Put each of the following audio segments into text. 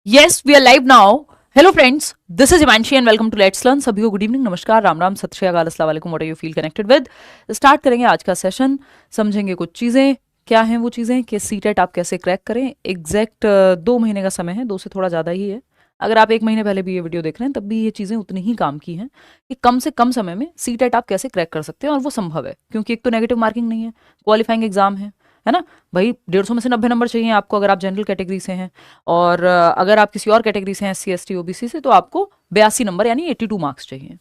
Yes, we are live now. Hello friends, this is Himanshi and welcome to Let's Learn. सभी को good evening, नमस्कार, राम राम, सत श्री अकाल, अस्सलाम वालेकुम, what are you feel connected with. Start करेंगे आज का सेशन। समझेंगे कुछ चीज़ें, क्या हैं वो चीज़ें कि सीटेट आप कैसे क्रैक करें। एग्जैक्ट 2 महीने का समय है, 2 से थोड़ा ज़्यादा ही है। अगर आप 1 महीने पहले भी ये वीडियो देख रहे हैं तब भी ये चीज़ें उतनी ही काम की हैं कि कम से कम समय में सीटेट आप कैसे क्रैक कर सकते हैं, और वो संभव है क्योंकि एक तो नेगेटिव मार्किंग नहीं है, क्वालिफाइंग एग्जाम है ना भाई। 150 में से 90 नंबर चाहिए आपको अगर आप जनरल कैटेगरी से हैं, और अगर आप किसी और कैटेगरी से हैं, SC ST OBC से, तो आपको 82 नंबर यानी 82 मार्क्स चाहिए।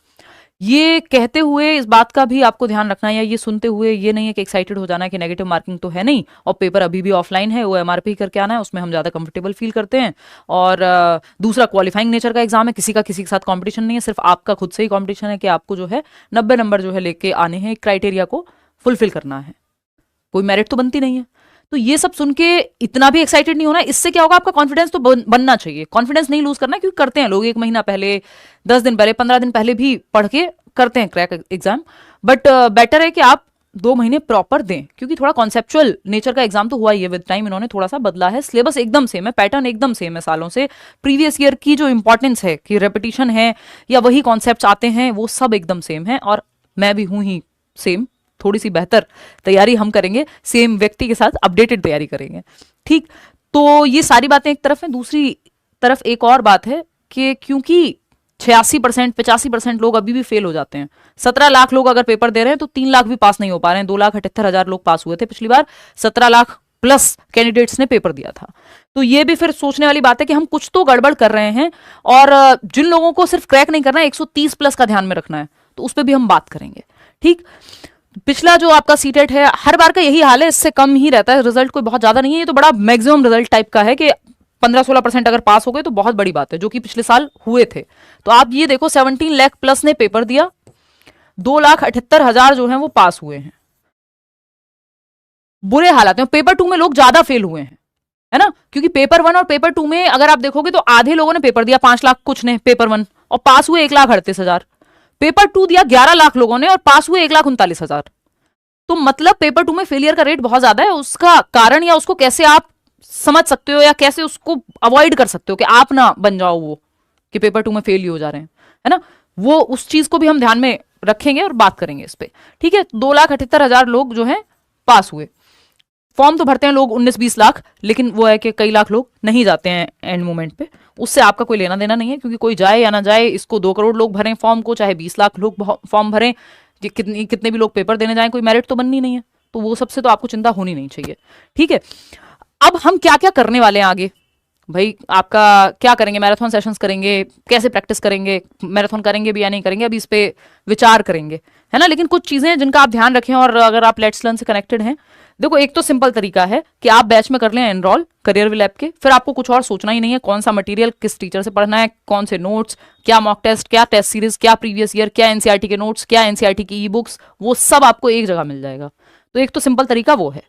ये कहते हुए इस बात का भी आपको ध्यान रखना है, या ये सुनते हुए ये नहीं है कि एक्साइटेड हो जाना है कि नेगेटिव मार्किंग तो है नहीं और पेपर अभी भी ऑफलाइन है, वो MRP करके आना है, उसमें हम ज़्यादा कंफर्टेबल फील करते हैं। और दूसरा क्वालिफाइंग नेचर का एग्जाम है, किसी का किसी के साथ कंपटीशन नहीं है, सिर्फ आपका खुद से ही कंपटीशन है कि आपको जो है 90 नंबर जो है लेके आने हैं, एक क्राइटेरिया को फुलफिल करना है, कोई मेरिट तो बनती नहीं है। तो ये सब सुन के इतना भी एक्साइटेड नहीं होना। इससे क्या होगा, आपका कॉन्फिडेंस तो बनना चाहिए, कॉन्फिडेंस नहीं लूज करना, क्योंकि करते हैं लोग 1 महीना पहले, 10 दिन पहले, 15 दिन पहले भी पढ़ के करते हैं क्रैक एग्जाम। बट बेटर है कि आप 2 महीने प्रॉपर दें, क्योंकि थोड़ा कॉन्सेप्चुअल नेचर का एग्जाम तो हुआ ही है। विद टाइम इन्होंने थोड़ा सा बदला है, सिलेबस एकदम सेम है, पैटर्न एकदम सेम है सालों से। प्रीवियस ईयर की जो इंपॉर्टेंस है कि रेपिटेशन है या वही कॉन्सेप्ट आते हैं, वो सब एकदम सेम है। और मैं भी हूं ही सेम, थोड़ी सी बेहतर तैयारी हम करेंगे, सेम व्यक्ति के साथ अपडेटेड तैयारी करेंगे, ठीक। तो ये सारी बातें एक तरफ है। दूसरी तरफ एक और बात है कि क्योंकि 86% 85% लोग अभी भी फेल हो जाते हैं। 17 लाख लोग अगर पेपर दे रहे हैं तो 3 लाख भी पास नहीं हो पा रहे हैं। 2,78,000 लोग पास हुए थे पिछली बार, 17 लाख प्लस कैंडिडेट्स ने पेपर दिया था। तो ये भी फिर सोचने वाली बात है कि हम कुछ तो गड़बड़ कर रहे हैं। और जिन लोगों को सिर्फ क्रैक नहीं करना है, 130 प्लस का ध्यान में रखना है, तो उस पर भी हम बात करेंगे, ठीक। पिछला जो आपका सीटेट है, हर बार का यही हाल है, इससे कम ही रहता है, रिजल्ट कोई बहुत ज्यादा नहीं है। ये तो बड़ा मैक्सिमम रिजल्ट टाइप का है कि 15-16% अगर पास हो गए तो बहुत बड़ी बात है, जो कि पिछले साल हुए थे। तो आप ये देखो, 17 लाख प्लस ने पेपर दिया, 2,78,000 जो है वो पास हुए हैं। बुरे हालात में पेपर 2 में लोग ज्यादा फेल हुए हैं, है ना, क्योंकि पेपर 1 और पेपर 2 में अगर आप देखोगे तो आधे लोगों ने पेपर दिया, 5 लाख कुछ ने पेपर 1, और पास हुए 1,38,000। पेपर 2 दिया 11 लाख लोगों ने और पास हुए 1,39,000। तो मतलब पेपर 2 में फेलियर का रेट बहुत ज्यादा है। उसका कारण या उसको कैसे आप समझ सकते हो, या कैसे उसको अवॉइड कर सकते हो कि आप ना बन जाओ वो कि पेपर 2 में फेल ही हो जा रहे हैं, है ना, वो उस चीज को भी हम ध्यान में रखेंगे और बात करेंगे इस पे, ठीक है। 2,78,000 लोग जो है पास हुए। फॉर्म तो भरते हैं लोग 19-20 लाख, लेकिन वो है कि कई लाख लोग नहीं जाते हैं एंड मोमेंट पे। उससे आपका कोई लेना देना नहीं है, क्योंकि कोई जाए या ना जाए, इसको 2 करोड़ लोग भरें फॉर्म को, चाहे 20 लाख लोग फॉर्म भरें, कितने भी लोग पेपर देने जाएं, कोई मेरिट तो बननी नहीं है। तो वो सबसे तो आपको चिंता होनी नहीं चाहिए, ठीक है। अब हम क्या क्या करने वाले हैं आगे भाई, आपका क्या करेंगे, मैराथन सेशंस करेंगे, कैसे प्रैक्टिस करेंगे, मैराथन करेंगे भी या नहीं करेंगे, अभी इस पे विचार करेंगे, है ना। लेकिन कुछ चीजें हैं जिनका आप ध्यान रखें, और अगर आप लेट्स लर्न से कनेक्टेड हैं, देखो एक तो सिंपल तरीका है कि आप बैच में कर लें एनरोल करियर विल ऐप के, फिर आपको कुछ और सोचना ही नहीं है, कौन सा मटेरियल किस टीचर से पढ़ना है, कौन से नोट्स, क्या मॉक टेस्ट, क्या टेस्ट सीरीज, क्या प्रीवियस ईयर, क्या एनसीईआरटी के नोट्स, क्या एनसीईआरटी की ई बुक्स, वो सब आपको एक जगह मिल जाएगा। तो एक तो सिंपल तरीका वो है।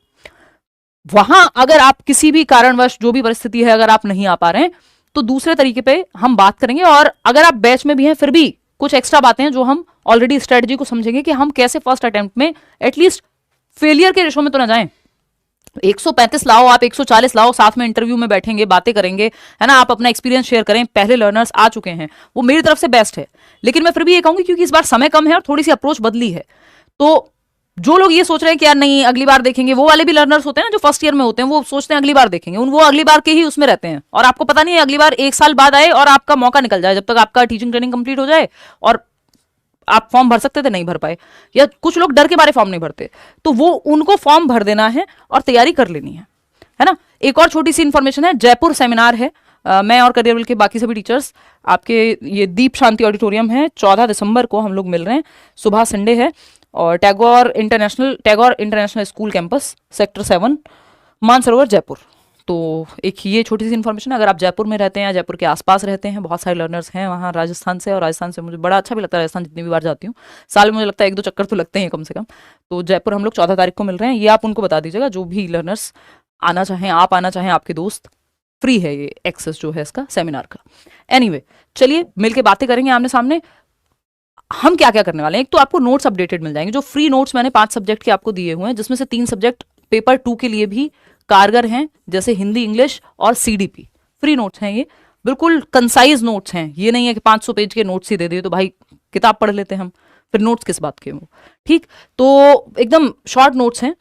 वहां अगर आप किसी भी कारणवश, जो भी परिस्थिति है, अगर आप नहीं आ पा रहे हैं, तो दूसरे तरीके पे हम बात करेंगे। और अगर आप बैच में भी हैं, फिर भी कुछ एक्स्ट्रा बातें हैं जो हम ऑलरेडी स्ट्रेटजी को समझेंगे कि हम कैसे फर्स्ट अटेम्प्ट में एटलीस्ट फेलियर के रेशो में तो ना जाएं। 135 लाओ, आप 140 लाओ, साथ में इंटरव्यू में बैठेंगे, बातें करेंगे, है ना, आप अपना एक्सपीरियंस शेयर करें। पहले लर्नर्स आ चुके हैं, वो मेरी तरफ से बेस्ट है। लेकिन मैं फिर भी ये कहूंगी, क्योंकि इस बार समय कम है और थोड़ी सी अप्रोच बदली है, तो जो लोग ये सोच रहे हैं कि यार नहीं अगली बार देखेंगे, वो वाले भी लर्नर्स होते हैं ना जो फर्स्ट ईयर में होते हैं, वो सोचते हैं अगली बार देखेंगे, वो अगली बार के ही उसमें रहते हैं, और आपको पता नहीं है अगली बार 1 साल बाद आए और आपका मौका निकल जाए, जब तक आपका टीचिंग ट्रेनिंग कंप्लीट हो जाए और आप फॉर्म भर सकते थे नहीं भर पाए, या कुछ लोग डर के बारे फॉर्म नहीं भरते, तो वो उनको फॉर्म भर देना है और तैयारी कर लेनी है ना। एक और छोटी सी इंफॉर्मेशन है, जयपुर सेमिनार है, मैं और करियर विल के बाकी सभी टीचर्स आपके ये दीप शांति ऑडिटोरियम है, 14 दिसंबर को हम लोग मिल रहे हैं, सुबह संडे है, और Tagore international school campus sector 7 Mansarovar Jaipur. तो एक ये छोटी सी इन्फॉर्मेशन है, अगर आप जयपुर में रहते हैं या जयपुर के आसपास रहते हैं, बहुत सारे लर्नर्स हैं वहाँ राजस्थान से, और राजस्थान से मुझे बड़ा अच्छा भी लगता है, राजस्थान जितनी भी बार जाती हूँ साल में मुझे लगता है 1-2 चक्कर तो लगते हैं कम से कम। तो जयपुर हम लोग 14 तारीख को मिल रहे हैं, ये आप उनको बता दीजिएगा, जो भी लर्नर्स आना चाहें, आप आना चाहें, आपके दोस्त, फ्री है ये एक्सेस जो है इसका सेमिनार का। एनीवे, चलिए मिलके बातें करेंगे आमने सामने। हम क्या क्या करने वाले हैं, एक तो आपको नोट्स अपडेटेड मिल जाएंगे, जो फ्री नोट्स मैंने 5 सब्जेक्ट के आपको दिए हुए हैं, जिसमें से 3 सब्जेक्ट पेपर 2 के लिए भी कारगर हैं, जैसे हिंदी, इंग्लिश और सीडीपी। फ्री नोट्स हैं ये, बिल्कुल कंसाइज नोट्स हैं। ये नहीं है कि 500 पेज के नोट्स ही दे दिए तो भाई किताब पढ़ लेते हैं हम, फिर नोट्स किस बात के हो। ठीक, तो एकदम शॉर्ट नोट्स हैं।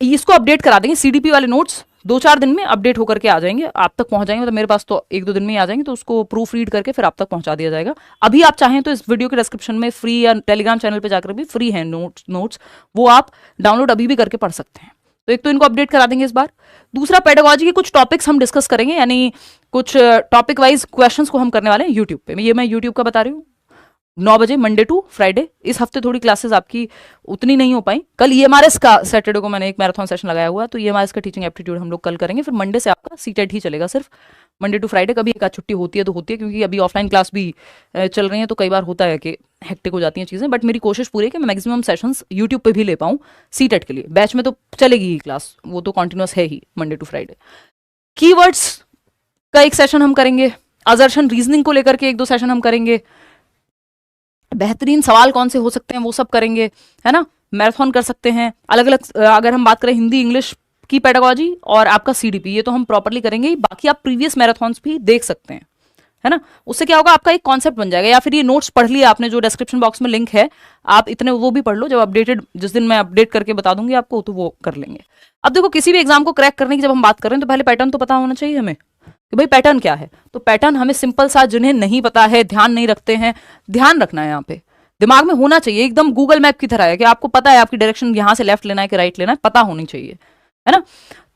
इसको अपडेट करा देंगे, सीडीपी वाले नोट्स 2-4 दिन में अपडेट होकर के आ जाएंगे, आप तक पहुंच जाएंगे। मतलब मेरे पास तो 1-2 दिन में ही आ जाएंगे, तो उसको प्रूफ रीड करके फिर आप तक पहुंचा दिया जाएगा। अभी आप चाहें तो इस वीडियो के डिस्क्रिप्शन में फ्री, या टेलीग्राम चैनल पे जाकर भी फ्री है नोट्स, वो आप डाउनलोड अभी भी करके पढ़ सकते हैं। तो एक तो इनको अपडेट करा देंगे इस बार। दूसरा, पेडागोजी के कुछ टॉपिक्स हम डिस्कस करेंगे, यानी कुछ टॉपिक वाइज क्वेश्चंस को हम करने वाले हैं यूट्यूब पे। ये मैं यूट्यूब का बता रही हूँ, 9 बजे मंडे टू फ्राइडे। इस हफ्ते थोड़ी क्लासेस आपकी उतनी नहीं हो पाई। कल ईएमआरएस का, सैटरडे को मैंने एक मैराथन सेशन लगाया हुआ है, तो ईएमआरएस का टीचिंग एप्टीट्यूड हम लोग कल करेंगे। फिर मंडे से आपका सीटेट ही चलेगा, सिर्फ मंडे टू फ्राइडे। कभी एक आध छुट्टी होती है तो होती है, क्योंकि अभी ऑफलाइन क्लास भी चल रही है, तो कई बार होता है कि हेक्टिक हो जाती हैं चीज़ें। बट मेरी कोशिश पूरी है कि मैं मैक्सिमम सेशंस यूट्यूब पे भी ले पाऊँ सीटेट के लिए। बैच में तो चलेगी ही क्लास, वो तो कॉन्टिन्यूस है ही मंडे टू फ्राइडे। कीवर्ड्स का एक सेशन हम करेंगे, असर्शन रीजनिंग को लेकर के 1-2 सेशन हम करेंगे, बेहतरीन सवाल कौन से हो सकते हैं वो सब करेंगे, है ना। मैराथन कर सकते हैं अलग अलग। अगर हम बात करें हिंदी इंग्लिश की पेडागोजी और आपका सीडीपी, ये तो हम प्रॉपरली करेंगे। बाकी आप प्रीवियस मैराथन्स भी देख सकते हैं, है ना। उससे क्या होगा, आपका एक कॉन्सेप्ट बन जाएगा। या फिर ये नोट्स पढ़ लिया आपने, जो डिस्क्रिप्शन बॉक्स में लिंक है, आप इतने वो भी पढ़ लो। जब अपडेटेड, जिस दिन मैं अपडेट करके बता दूंगी आपको, तो वो कर लेंगे। अब देखो, किसी भी एग्जाम को क्रैक करने की जब हम बात कर रहे हैं, तो पहले पैटर्न तो पता होना चाहिए हमें कि भाई पैटर्न क्या है। तो पैटर्न हमें सिंपल सा, जिन्हें नहीं पता है, ध्यान नहीं रखते हैं, ध्यान रखना है। यहाँ पे दिमाग में होना चाहिए, एकदम गूगल मैप की तरह है कि आपको पता है आपकी डायरेक्शन यहाँ से लेफ्ट लेना है कि राइट लेना है, पता होनी चाहिए, है ना।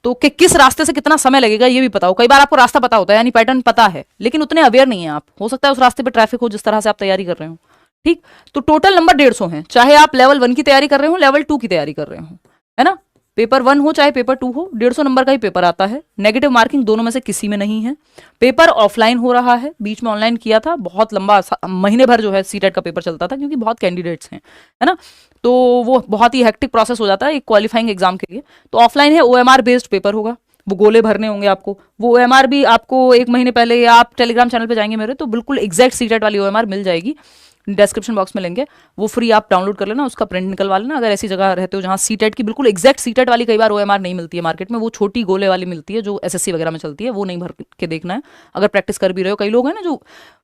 तो कि किस रास्ते से कितना समय लगेगा ये भी पता हो। कई बार आपको रास्ता पता होता है, यानी पैटर्न पता है, लेकिन उतने अवेयर नहीं है आप। हो सकता है उस रास्ते पे ट्रैफिक हो जिस तरह से आप तैयारी कर रहे हो। ठीक, तो टोटल नंबर 150 है, चाहे आप लेवल 1 की तैयारी कर रहे हो, लेवल 2 की तैयारी कर रहे हो, है ना। पेपर 1 हो चाहे पेपर 2 हो, 150 नंबर का ही पेपर आता है। नेगेटिव मार्किंग दोनों में से किसी में नहीं है। पेपर ऑफलाइन हो रहा है, बीच में ऑनलाइन किया था, बहुत लंबा महीने भर जो है सीटेट का पेपर चलता था, क्योंकि बहुत कैंडिडेट्स हैं, है ना। तो वो बहुत ही हेक्टिक प्रोसेस हो जाता है एक क्वालिफाइंग एग्जाम के लिए। तो ऑफलाइन है, ओएमआर बेस्ड पेपर होगा, वो गोले भरने होंगे आपको। वो ओएमआर भी आपको 1 महीने पहले, या आप टेलीग्राम चैनल पे जाएंगे मेरे, तो बिल्कुल एग्जैक्ट सीटेट वाली ओएमआर मिल जाएगी, डिस्क्रिप्शन बॉक्स में लेंगे, वो फ्री आप डाउनलोड कर लेना, उसका प्रिंट निकलवा लेना। अगर ऐसी जगह रहते हो जहाँ सीटेट की बिल्कुल एग्जैक्ट सीटेट वाली, कई बार ओएमआर नहीं मिलती है मार्केट में, वो छोटी गोले वाली मिलती है जो एसएससी वगैरह में चलती है, वो नहीं भर के देखना है। अगर प्रैक्टिस कर भी रहे हो, कई लोग हैं ना जो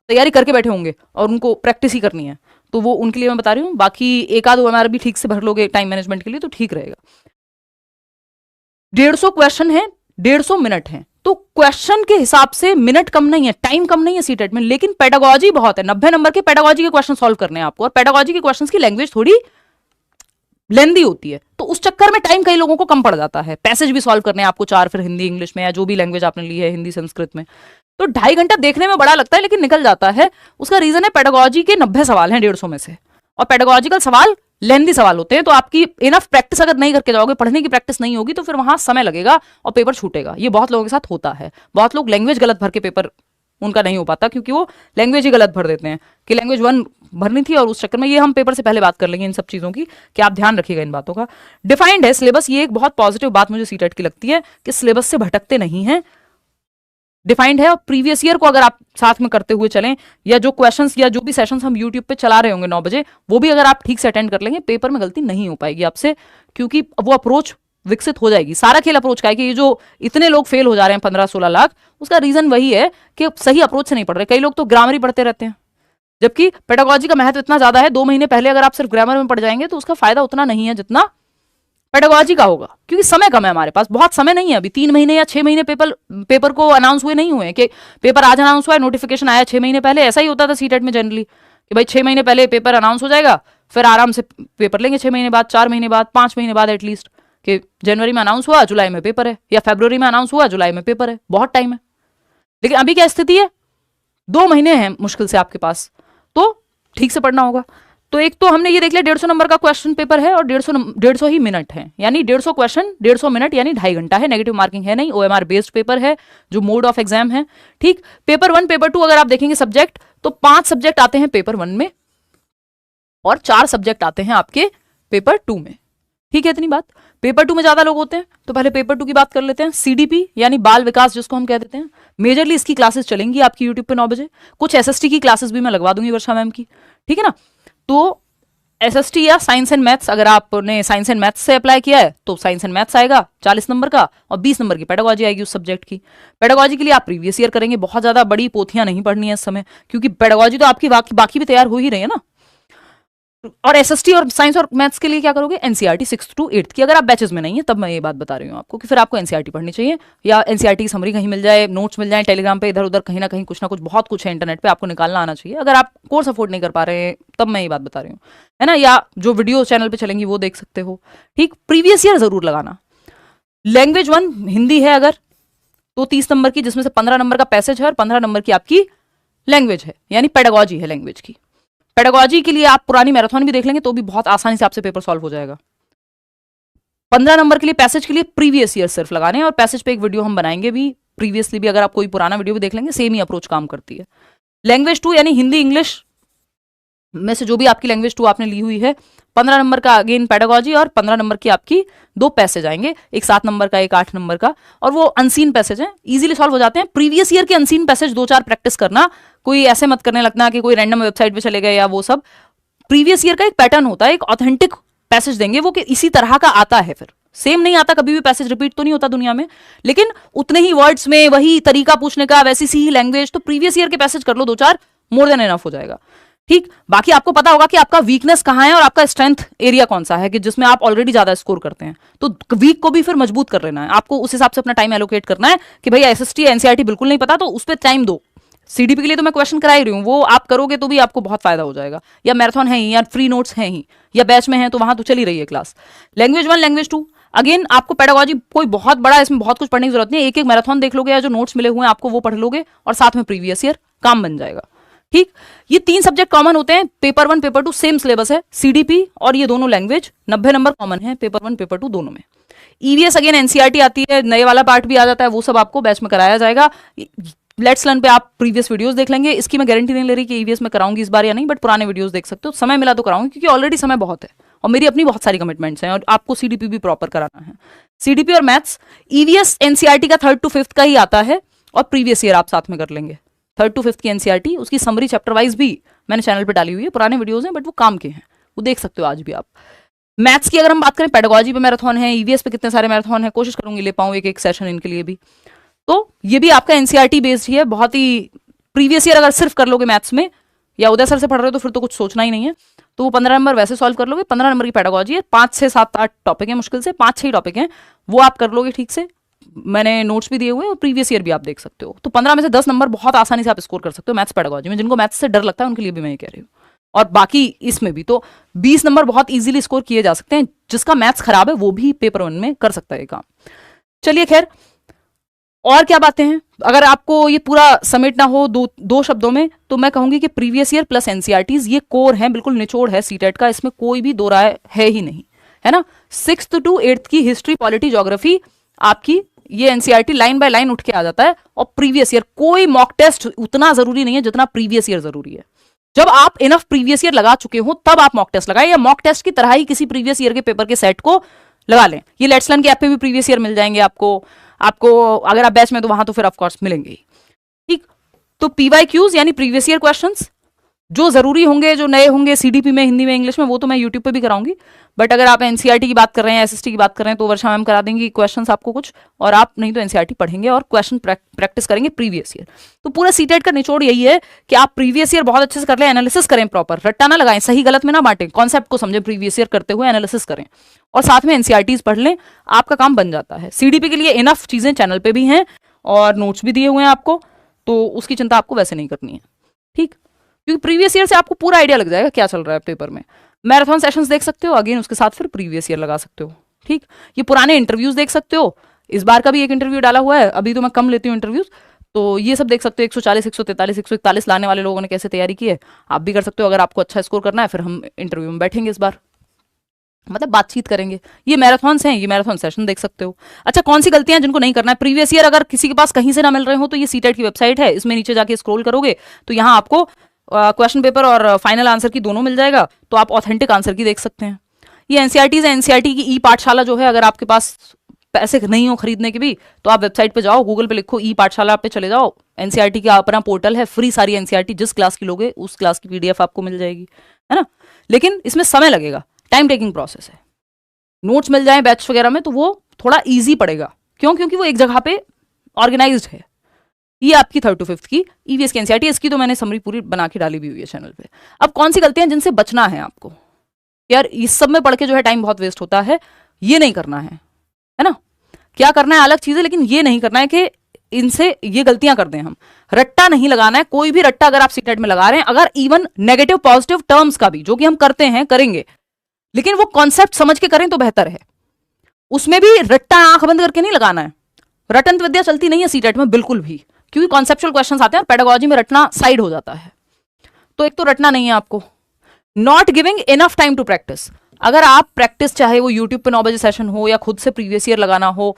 तैयारी करके बैठे होंगे और उनको प्रैक्टिस ही करनी है, तो वो उनके लिए मैं बता रही हूँ। बाकी एक आध ओएमआर भी ठीक से भर लोगे टाइम मैनेजमेंट के लिए, तो ठीक रहेगा। 150 क्वेश्चन है, 150 मिनट है, तो क्वेश्चन के हिसाब से मिनट कम नहीं है, टाइम कम नहीं है सीटेट में, लेकिन पेडागोजी बहुत है। 90 नंबर के पेडागोजी के क्वेश्चन सॉल्व करने हैं आपको, और पेडागोजी के क्वेश्चंस की लैंग्वेज थोड़ी लेंदी होती है, तो उस चक्कर में टाइम कई लोगों को कम पड़ जाता है। पैसेज भी सॉल्व करने हैं आपको 4, फिर हिंदी इंग्लिश में, या जो भी लैंग्वेज आपने ली है, हिंदी संस्कृत में, तो 2.5 घंटा देखने में बड़ा लगता है, लेकिन निकल जाता है। उसका रीजन है पेडागोजी के 90 सवाल हैं 150 में से, और पेडागोजिकल सवाल लेंदी सवाल होते हैं, तो आपकी इनफ प्रैक्टिस अगर नहीं करके जाओगे, पढ़ने की प्रैक्टिस नहीं होगी, तो फिर वहां समय लगेगा और पेपर छूटेगा। ये बहुत लोगों के साथ होता है। बहुत लोग लैंग्वेज गलत भर के पेपर उनका नहीं हो पाता, क्योंकि वो लैंग्वेज ही गलत भर देते हैं कि लैंग्वेज 1 भरनी थी, और उस चक्कर में, ये हम पेपर से पहले बात कर लेंगे इन सब चीज़ों की, कि आप ध्यान रखिएगा इन बातों का। डिफाइंड है सिलेबस, ये एक बहुत पॉजिटिव बात मुझे सीटेट की लगती है कि सिलेबस से भटकते नहीं है, डिफाइंड है। और प्रीवियस ईयर को अगर आप साथ में करते हुए चलें, या जो क्वेश्चंस या जो भी सेशंस हम यूट्यूब पे चला रहे होंगे 9 बजे, वो भी अगर आप ठीक से अटेंड कर लेंगे, पेपर में गलती नहीं हो पाएगी आपसे, क्योंकि वो अप्रोच विकसित हो जाएगी। सारा खेल अप्रोच का है कि ये जो इतने लोग फेल हो जा रहे हैं 15-16 लाख, उसका रीजन वही है कि सही अप्रोच से नहीं पढ़ रहे। कई लोग तो ग्रामर ही पढ़ते रहते हैं, जबकि पेडागोजी का महत्व इतना ज्यादा है। 2 महीने पहले अगर आप सिर्फ ग्रामर में पढ़ जाएंगे, तो उसका फायदा उतना नहीं है जितना पेडागोजी का होगा, क्योंकि समय कम है हमारे पास, बहुत समय नहीं है अभी। 3 महीने या 6 महीने पेपर को अनाउंस हुए नहीं हुए, कि पेपर आज अनाउंस हुआ है, नोटिफिकेशन आया 6 महीने पहले। ऐसा ही होता था सीटेट में जनरली, कि भाई 6 महीने पहले पेपर अनाउंस हो जाएगा, फिर आराम से पेपर लेंगे 6 महीने बाद, 4 महीने बाद, 5 महीने बाद एटलीस्ट, कि जनवरी में अनाउंस हुआ, जुलाई में पेपर है, या फरवरी में अनाउंस हुआ, जुलाई में पेपर है, बहुत टाइम है। लेकिन अभी क्या स्थिति है, 2 महीने हैं मुश्किल से आपके पास, तो ठीक से पढ़ना होगा। तो एक तो हमने ये देख लिया 150 नंबर का क्वेश्चन पेपर है, और 150 ही मिनट है, यानी 150 क्वेश्चन 150 मिनट, यानी 2.5 घंटा है। नेगेटिव मार्किंग है नहीं, ओएमआर बेस्ड पेपर है, जो मोड ऑफ एग्जाम है। ठीक, पेपर 1 पेपर 2 अगर आप देखेंगे सब्जेक्ट, तो 5 सब्जेक्ट आते हैं पेपर 1 में, और 4 सब्जेक्ट आते हैं आपके पेपर 2 में। ठीक है, इतनी बात। पेपर 2 में ज्यादा लोग होते हैं, तो पहले पेपर 2 की बात कर लेते हैं। सीडीपी यानी बाल विकास जिसको हम कह देते हैं, मेजरली इसकी क्लासेस चलेंगी आपकी यूट्यूब पे 9 बजे। कुछ एसएसटी की क्लासेस भी मैं लगवा दूंगी वर्षा मैम की, ठीक है ना। तो एसएसटी या साइंस एंड मैथ्स, अगर आपने साइंस एंड मैथ्स से अप्लाई किया है तो साइंस एंड मैथ्स आएगा 40 नंबर का, और 20 नंबर की पेडागोजी आएगी उस सब्जेक्ट की। पेडागोजी के लिए आप प्रीवियस ईयर करेंगे, बहुत ज्यादा बड़ी पोथियां नहीं पढ़नी है इस समय, क्योंकि पेडागोजी तो आपकी बाकी भी तैयार हो ही रही है ना। और एसएसटी और साइंस और मैथ्स के लिए क्या करोगे, एनसीईआरटी 6th to 8th की। अगर आप बैचेस में नहीं है तब मैं ये बात बता रही हूँ आपको कि फिर आपको एनसीईआरटी पढ़नी चाहिए, या एनसीईआरटी की समरी कहीं मिल जाए, नोट्स मिल जाए टेलीग्राम पे, इधर उधर कहीं ना कहीं कुछ ना कुछ बहुत कुछ है इंटरनेट पे, आपको निकालना आना चाहिए। अगर आप कोर्स अफोर्ड नहीं कर पा रहे हैं तब मैं ये बात बता रही हूँ, है ना। या जो वीडियो चैनल पे चलेंगी वो देख सकते हो, ठीक। प्रीवियस ईयर जरूर लगाना। लैंग्वेज 1 हिंदी है अगर, तो 30 नंबर की, जिसमें से 15 नंबर का पैसेज है और 15 नंबर की आपकी लैंग्वेज है, यानी पेडागोजी है लैंग्वेज की। पेडागोजी के लिए आप पुरानी मैराथन भी देख लेंगे तो भी बहुत आसानी से आपसे पेपर सॉल्व हो जाएगा। 15 नंबर के लिए पैसेज के लिए प्रीवियस ईयर सिर्फ लगाने हैं, और पैसेज पे एक वीडियो हम बनाएंगे भी प्रीवियसली भी, अगर आप कोई पुराना वीडियो भी देख लेंगे सेम ही अप्रोच काम करती है। लैंग्वेज 2 यानी हिंदी इंग्लिश में से जो भी आपकी लैंग्वेज 2 आपने ली हुई है, 15 नंबर का अगेन पेडागोजी, और 15 नंबर की आपकी 2 पैसेज आएंगे, एक 7 नंबर का एक 8 नंबर का, और वो अनसीन पैसेज हैं, इजीली सॉल्व हो जाते हैं। प्रीवियस ईयर के अनसीन पैसेज 2-4 प्रैक्टिस करना, कोई ऐसे मत करने लगना कि कोई रैंडम वेबसाइट पे चले गए या वो सब। प्रीवियस ईयर का एक पैटर्न होता है, एक ऑथेंटिक पैसेज देंगे वो कि इसी तरह का आता है, फिर सेम नहीं आता, कभी भी पैसेज रिपीट तो नहीं होता दुनिया में, लेकिन उतने ही वर्ड्स में वही तरीका पूछने का, वैसी सी ही लैंग्वेज। तो प्रीवियस ईयर के पैसेज कर लो 2-4, मोर देन एनफ हो जाएगा, ठीक। बाकी आपको पता होगा कि आपका वीकनेस कहां है और आपका स्ट्रेंथ एरिया कौन सा है, कि जिसमें आप ऑलरेडी ज्यादा स्कोर करते हैं, तो वीक को भी फिर मजबूत कर लेना है आपको, उस हिसाब से अपना टाइम एलोकेट करना है कि भाई एसएसटी एनसीईआरटी बिल्कुल नहीं पता तो उस पर टाइम दो। सीडीपी के लिए तो मैं क्वेश्चन करा ही रही हूँ, वो आप करोगे तो भी आपको बहुत फायदा हो जाएगा, या मैराथन है ही, या फ्री नोट्स हैं ही, या बैच में है तो वहां तो चल ही रही है क्लास। लैंग्वेज 1 लैंग्वेज 2 अगेन आपको पेडागोजी कोई बहुत बड़ा इसमें बहुत कुछ पढ़ने की जरूरत नहीं है, एक एक मैराथन देख लोगे या जो नोट्स मिले हुए हैं आपको वो पढ़ लोगे, और साथ में प्रीवियस ईयर काम बन जाएगा, ठीक। ये 3 सब्जेक्ट कॉमन होते हैं, पेपर 1 पेपर 2 सेम सिलेबस है, सीडीपी और ये दोनों लैंग्वेज 90 नंबर कॉमन है पेपर 1 पेपर 2 दोनों में। ईवीएस अगेन एनसीईआरटी आती है, नए वाला पार्ट भी आ जाता है, वो सब आपको बैच में कराया जाएगा। लेट्स लर्न पे आप प्रीवियस वीडियोस देख लेंगे, इसकी मैं गारंटी नहीं ले रही कि ईवीएस में कराऊंगी इस बार या नहीं, बट पुराने वीडियोस देख सकते हो, समय मिला तो कराऊंगी क्योंकि ऑलरेडी समय बहुत है और मेरी अपनी बहुत सारी कमिटमेंट्स हैं और आपको सीडीपी भी प्रॉपर कराना है। सीडीपी और मैथ्स ईवीएस एनसीईआरटी का 3rd to 5th का ही आता है, और प्रीवियस ईयर आप साथ में कर लेंगे। 3rd to 5th की एनसीईआरटी, उसकी समरी चैप्टर वाइज भी मैंने चैनल पे डाली हुई है, पुराने वीडियोस हैं बट वो काम के हैं, वो देख सकते हो आज भी आप। मैथ्स की अगर हम बात करें, पेडागोजी पे मैराथन है, ईवीएस पे कितने सारे मैराथन है, कोशिश करूंगी ले पाऊं एक एक सेशन इनके लिए भी। तो ये भी आपका एनसीईआरटी बेस्ड ही है, बहुत ही प्रीवियस ईयर अगर सिर्फ कर लोगे मैथ्स में या उदय सर से पढ़ रहे हो तो फिर तो कुछ सोचना ही नहीं है, तो वो 15 नंबर वैसे सॉल्व कर लोगे। 15 नंबर की पेडागोजी है, 5 6 7 8 टॉपिक है, मुश्किल से 5-6 टॉपिक हैं, वो आप कर लोगे ठीक से। मैंने नोट्स भी दिए हुए हैं और प्रीवियस ईयर भी आप देख सकते हो, तो 15 में से 10 नंबर बहुत आसानी से आप स्कोर कर सकते हो मैथ्स पेडागोजी में। जिनको मैथ्स से डर लगता है उनके लिए भी मैं ये कह रही हूँ, और बाकी इसमें भी तो 20 नंबर बहुत इजीली स्कोर किए जा सकते हैं, जिसका मैथ्स खराब है वो भी पेपर 1 में कर सकता है काम। चलिए खैर, और क्या बातें हैं, अगर आपको ये पूरा समेटना हो दो शब्दों में तो मैं कहूंगी कि प्रीवियस ईयर प्लस एनसीईआरटीज ये कोर है, बिल्कुल निचोड़ है सीटेट का, इसमें कोई भी दो राय है ही नहीं, है ना। 6th to 8th की हिस्ट्री पॉलिटी ज्योग्राफी आपकी ये एनसीईआरटी लाइन बाय लाइन उठ के आ जाता है, और प्रीवियस ईयर कोई मॉक टेस्ट उतना जरूरी नहीं है जितना प्रीवियस ईयर जरूरी है। जब आप इनफ प्रीवियस ईयर लगा चुके हो तब आप मॉक टेस्ट लगाए, या मॉक टेस्ट की तरह ही किसी प्रीवियस ईयर के पेपर के सेट को लगा लें। ये लेट्स लर्न के ऐप पे भी प्रीवियस ईयर मिल जाएंगे आपको अगर आप बैच में तो वहां तो फिर ऑफकोर्स मिलेंगे ही, ठीक। तो पीवाईक्यूज यानी प्रीवियस ईयर क्वेश्चंस जो जरूरी होंगे, जो नए होंगे सीडीपी में, हिंदी में, इंग्लिश में, वो तो मैं यूट्यूब पे भी कराऊंगी, बट अगर आप एनसीईआरटी की बात कर रहे हैं, एसएसटी की बात कर रहे हैं तो वर्षा मैम करा देंगी क्वेश्चंस आपको कुछ, और आप नहीं तो एनसीईआरटी पढ़ेंगे और क्वेश्चन प्रैक्टिस करेंगे प्रीवियस ईयर। तो पूरा सीटेट का निचोड़ यही है कि आप प्रीवियस ईयर बहुत अच्छे से कर लें, एनालिसिस करें, प्रॉपर रट्टा ना लगाएं, सही गलत में ना बांटें, कॉन्सेप्ट को समझें, प्रीवियस ईयर करते हुए एनालिसिस करें और साथ में एनसीईआरटीज पढ़ लें, आपका काम बन जाता है। सीडीपी के लिए इनफ चीजें चैनल पे भी हैं और नोट्स भी दिए हुए हैं आपको, तो उसकी चिंता आपको वैसे नहीं करनी है, ठीक, क्योंकि प्रीवियस ईयर से आपको पूरा आइडिया लग जाएगा क्या चल रहा है पेपर में। मैराथन सेशंस देख सकते हो, अगेन उसके साथ फिर प्रीवियस ईयर लगा सकते हो, ठीक। ये पुराने इंटरव्यूज देख सकते हो, इस बार का भी एक इंटरव्यू डाला हुआ है, अभी तो मैं कम लेती हूँ इंटरव्यूज, तो ये सब देख सकते हो। 140 143 141 लाने वाले लोगों ने कैसे तैयारी की है, आप भी कर सकते हो। अगर आपको अच्छा स्कोर करना है फिर हम इंटरव्यू में बैठेंगे इस बार, मतलब बातचीत करेंगे। ये मैराथन्स हैं, ये मैराथन सेशन देख सकते हो। अच्छा, कौन सी गलतियां जिनको नहीं करना है प्रीवियस ईयर, अगर किसी के पास कहीं से ना मिल रहे हो तो ये सीटेट की वेबसाइट है, इसमें नीचे जाके स्क्रॉल करोगे तो यहाँ आपको क्वेश्चन पेपर और फाइनल आंसर की दोनों मिल जाएगा, तो आप ऑथेंटिक आंसर की देख सकते हैं। ये एनसीईआरटी है, एनसीईआरटी की ई पाठशाला जो है, अगर आपके पास पैसे नहीं हो खरीदने के भी तो आप वेबसाइट पे जाओ, गूगल पे लिखो ई पाठशाला पे चले जाओ, एनसीईआरटी का अपना पोर्टल है, फ्री सारी एनसीईआरटी जिस क्लास की लोगे उस क्लास की पीडीएफ आपको मिल जाएगी, है ना। लेकिन इसमें समय लगेगा, टाइम टेकिंग प्रोसेस है। नोट्स मिल जाए बैच वगैरह में तो वो थोड़ा ईजी पड़ेगा, क्यों? क्योंकि वो एक जगह पे ऑर्गेनाइज्ड है। ये आपकी 3rd to 5th की ईवीएस की एनसीईआरटी, इसकी तो मैंने समरी पूरी बना के डाली भी हुई है चैनल पे। अब कौन सी गलतियां जिनसे बचना है आपको? यार इस सब में पढ़ के जो है टाइम बहुत वेस्ट होता है, ये नहीं करना है ना। क्या करना है अलग चीज है, लेकिन ये नहीं करना है कि इनसे ये गलतियां कर दें हम। रट्टा नहीं लगाना है, कोई भी रट्टा अगर आप सीटेट में लगा रहे हैं, अगर इवन नेगेटिव पॉजिटिव टर्म्स का भी, जो कि हम करते हैं करेंगे, लेकिन वो कॉन्सेप्ट समझ के करें तो बेहतर है। उसमें भी रट्टा आंख बंद करके नहीं लगाना है। रटंत विद्या चलती नहीं है सीटेट में बिल्कुल भी, क्योंकि कॉन्सेप्चुअल क्वेश्चंस आते हैं और पेडागोजी में रटना साइड हो जाता है। तो एक तो रटना नहीं है आपको। Not giving enough time to practice. अगर आप प्रैक्टिस, चाहे वो यूट्यूब पे 9 बजे सेशन हो या खुद से प्रीवियस ईयर लगाना हो,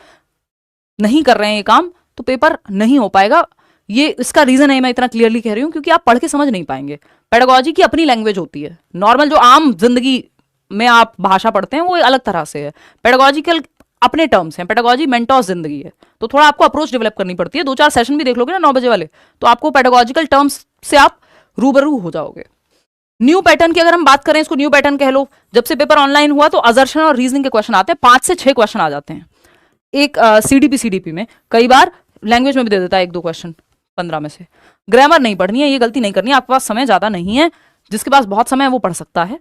नहीं कर रहे हैं ये काम, तो पेपर नहीं हो पाएगा। ये इसका रीजन है, मैं इतना क्लियरली कह रही हूं, क्योंकि आप पढ़ के समझ नहीं पाएंगे। पेडागोजी की अपनी लैंग्वेज होती है, नॉर्मल जो आम जिंदगी में आप भाषा पढ़ते हैं वो अलग तरह से है, पेडागोजिकल अपने टर्म्स हैं। पेडागोजी मेंटोस जिंदगी है, तो थोड़ा आपको अप्रोच डेवलप करनी पड़ती है। 2-4 सेशन भी देख लोगे ना 9 बजे वाले, तो आपको पेडागोजिकल टर्म्स से आप रूबरू हो जाओगे। न्यू पैटर्न की अगर हम बात करें, इसको न्यू पैटर्न कह लो। जब से पेपर ऑनलाइन हुआ तो असर्शन और रीजनिंग के क्वेश्चन आते हैं, 5 से 6 क्वेश्चन आ जाते हैं एक सीडीपी में। कई बार लैंग्वेज में भी दे देता है 1-2 क्वेश्चन 15 में से। ग्रामर नहीं पढ़नी है, ये गलती नहीं करनी है। आपके पास समय ज्यादा नहीं है, जिसके पास बहुत समय है वो पढ़ सकता है।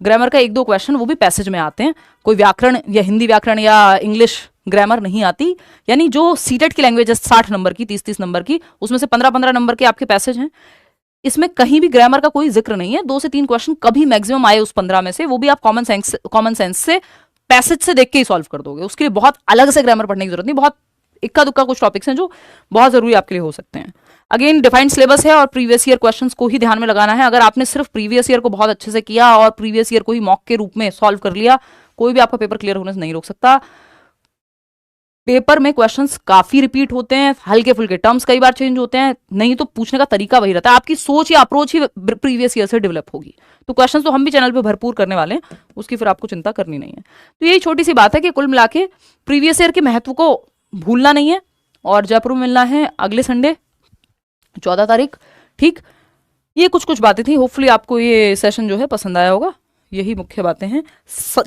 ग्रामर का 1-2 क्वेश्चन, वो भी पैसेज में आते हैं, कोई व्याकरण या हिंदी व्याकरण या इंग्लिश ग्रामर नहीं आती। यानी जो सीटेट की लैंग्वेज है 60 नंबर की, 30-30 नंबर की, उसमें से 15-15 नंबर के आपके पैसेज हैं। इसमें कहीं भी ग्रामर का कोई जिक्र नहीं है। 2 से 3 क्वेश्चन कभी मैक्सिमम आए उस 15 में से, वो भी आप कॉमन सेंस से पैसेज से देख के ही सॉल्व कर दोगे। उसके लिए बहुत अलग से ग्रामर पढ़ने की जरूरत नहीं। बहुत इक्का दुक्का कुछ टॉपिक्स हैं जो बहुत जरूरी आपके लिए हो सकते हैं। अगेन डिफाइंड सिलेबस है और प्रीवियस ईयर क्वेश्चंस को ही ध्यान में लगाना है। अगर आपने सिर्फ प्रीवियस ईयर को बहुत अच्छे से किया और प्रीवियस ईयर को ही मॉक के रूप में सॉल्व कर लिया, कोई भी आपका पेपर क्लियर होने से नहीं रोक सकता। पेपर में क्वेश्चंस काफी रिपीट होते हैं, हल्के फुल्के टर्म्स कई बार चेंज होते हैं, नहीं तो पूछने का तरीका वही रहता है। आपकी सोच या अप्रोच ही प्रीवियस ईयर से डेवलप होगी। तो क्वेश्चंस तो हम भी चैनल पे भरपूर करने वाले हैं, उसकी फिर आपको चिंता करनी नहीं है। तो यही छोटी सी बात है कि कुल मिला के प्रीवियस ईयर के महत्व को भूलना नहीं है। और जयपुर में मिलना है अगले संडे 14 तारीख, ठीक। ये कुछ बातें थी, होपफुली आपको ये सेशन जो है पसंद आया होगा। यही मुख्य बातें हैं।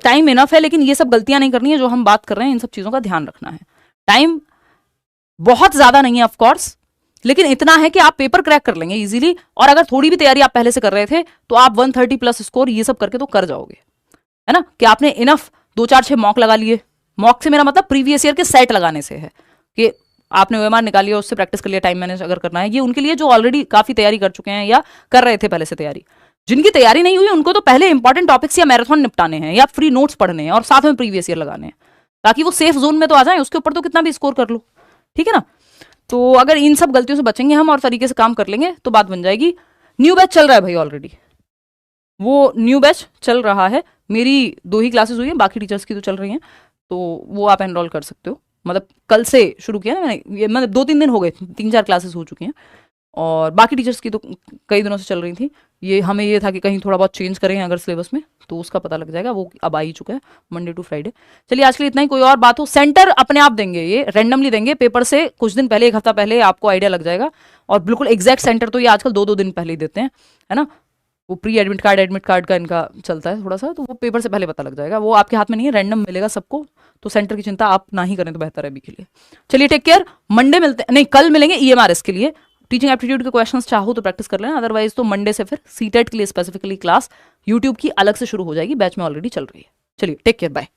टाइम इनफ है, लेकिन ये सब गलतियां नहीं करनी है जो हम बात कर रहे हैं, इन सब चीजों का ध्यान रखना है। टाइम बहुत ज्यादा नहीं है ऑफ कोर्स, लेकिन इतना है कि आप पेपर क्रैक कर लेंगे इजीली। और अगर थोड़ी भी तैयारी आप पहले से कर रहे थे तो आप 130 प्लस स्कोर ये सब करके तो कर जाओगे, है ना। कि आपने इनफ 2-4-6 मॉक लगा लिए। मॉक से मेरा मतलब प्रीवियस ईयर के सेट लगाने से है कि आपने ओएमआर निकाली और उससे प्रैक्टिस कर लिया। टाइम मैनेज अगर करना है, ये उनके लिए जो ऑलरेडी काफी तैयारी कर चुके हैं या कर रहे थे पहले से तैयारी। जिनकी तैयारी नहीं हुई उनको तो पहले इंपॉर्टेंट टॉपिक्स या मैराथन निपटाने हैं या फ्री नोट्स पढ़ने हैं और साथ में प्रीवियस ईयर लगाने हैं, ताकि वो सेफ जोन में तो आ जाए। उसके ऊपर तो कितना भी स्कोर कर लो, ठीक है ना। तो अगर इन सब गलतियों से बचेंगे हम और तरीके से काम कर लेंगे तो बात बन जाएगी। न्यू बैच चल रहा है भाई ऑलरेडी, वो न्यू बैच चल रहा है। मेरी 2 ही क्लासेस हुई हैं, बाकी टीचर्स की तो चल रही हैं, तो वो आप एनरोल कर सकते हो। मतलब कल से शुरू किया ना मैंने, ये मतलब 2-3 दिन हो गए, 3-4 क्लासेस हो चुकी हैं। और बाकी टीचर्स की तो कई दिनों से चल रही थी। ये हमें ये था कि कहीं थोड़ा बहुत चेंज करें अगर सिलेबस में, तो उसका पता लग जाएगा। वो अब आ ही चुका है, मंडे टू फ्राइडे। चलिए आज के लिए इतना ही। कोई और बात हो, सेंटर अपने आप देंगे, ये रैंडमली देंगे पेपर से कुछ दिन पहले, 1 हफ्ता पहले आपको आइडिया लग जाएगा। और बिल्कुल एग्जैक्ट सेंटर तो ये आजकल 2-2 दिन पहले ही देते हैं, है ना। वो प्री एडमिट कार्ड का इनका चलता है थोड़ा सा, तो वो पेपर से पहले पता लग जाएगा। वो आपके हाथ में नहीं है, रैंडम मिलेगा सबको। तो सेंटर की चिंता आप ना ही करें तो बेहतर है अभी के लिए। चलिए टेक केयर। मंडे मिलते हैं, नहीं कल मिलेंगे ईएमआरएस के लिए। टीचिंग एप्टीट्यूड के क्वेश्चंस चाहो तो प्रैक्टिस कर लेना, अदरवाइज तो मंडे से फिर सीटेट के लिए स्पेसिफिकली क्लास यूट्यूब की अलग से शुरू हो जाएगी, बैच में ऑलरेडी चल रही है। चलिए टेक केयर, बाय।